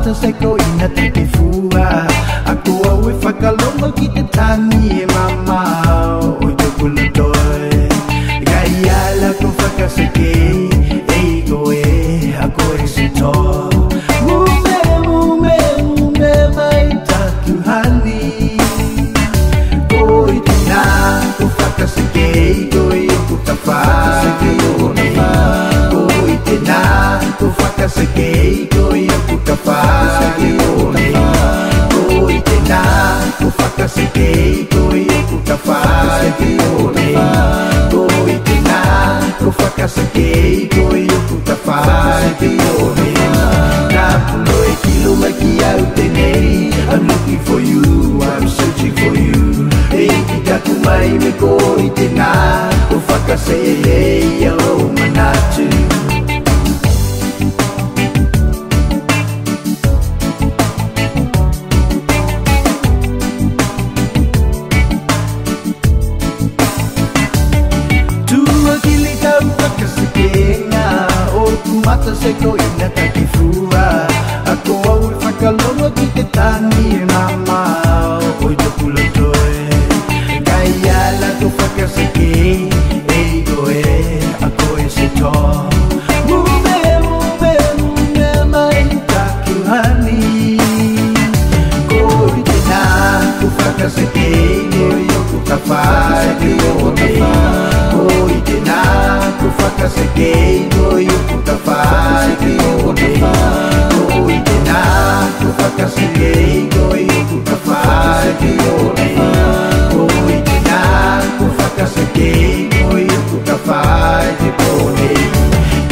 mata sai ko ina te te fua Ako au e whakalonga ki te tangi e mama O te kula toi Gai ala ko whakasake Ei ko e ako e se tō Mume, mume, mume mai tatu hani Ko i te nā ko whakasake Ko i o ka whakasake o ne Ko i te nā ko whakasake Ko i o ka whakasake o ne Ko i te nā ko whakasake Ko i o ka whakasake o ne Ko i te nā ko whakasake Ko i o ka whakasake o ne Nā puno e kilo mai ki au tenei I'm looking for you, I'm searching for you Ei ki taku mai me ko i te nā Ko whakasake e o manatu Mata se ko ina taki fua Ako au e whakalonga ki te tani e mama O i te pula toe Gai ala ko whakasake Ei ko e ako e se tō Mume, mume, mume mai taku hani Ko i te nā ko whakasake Ko i o ko ka whakasake o ne Ko i te nā ko whakasake Ko i o ko ka whakasake o ne Ko i te nā ko whakasake Ko i o ko ka whakasake o ne Ko i te nā ko whakasake Ko i o ko ka whakasake o ne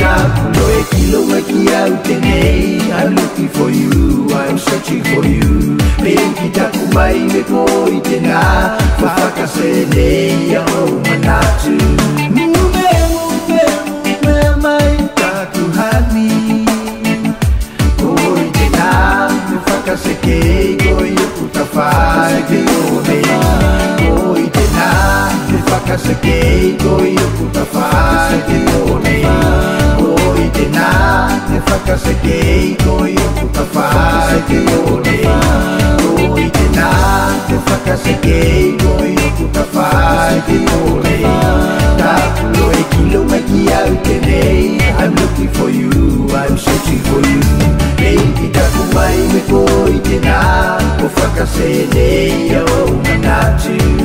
Ka puno e kilo mai ki au tenei I'm looking for you, I'm searching for you Pei ki taku mai me ko i te nā Ko whakase nei a o manatu Mume, mume, mume mai taku hani Ko i te nā ko whakasake Ko i o ko ka whakasake o ne Ko i te nā ko whakasake Ko i o ko ka whakasake o ne Ko i te nā ko whakasake Ko i o ko ka whakasake o ne Ko i te nā ko whakasake Ko i o ko ka whakasake o ne Ka pulo e kilo mai ki au tenei I'm looking for you, I'm searching for you Ei ki taku mai me ko i te nā Ko whakase nei o manatu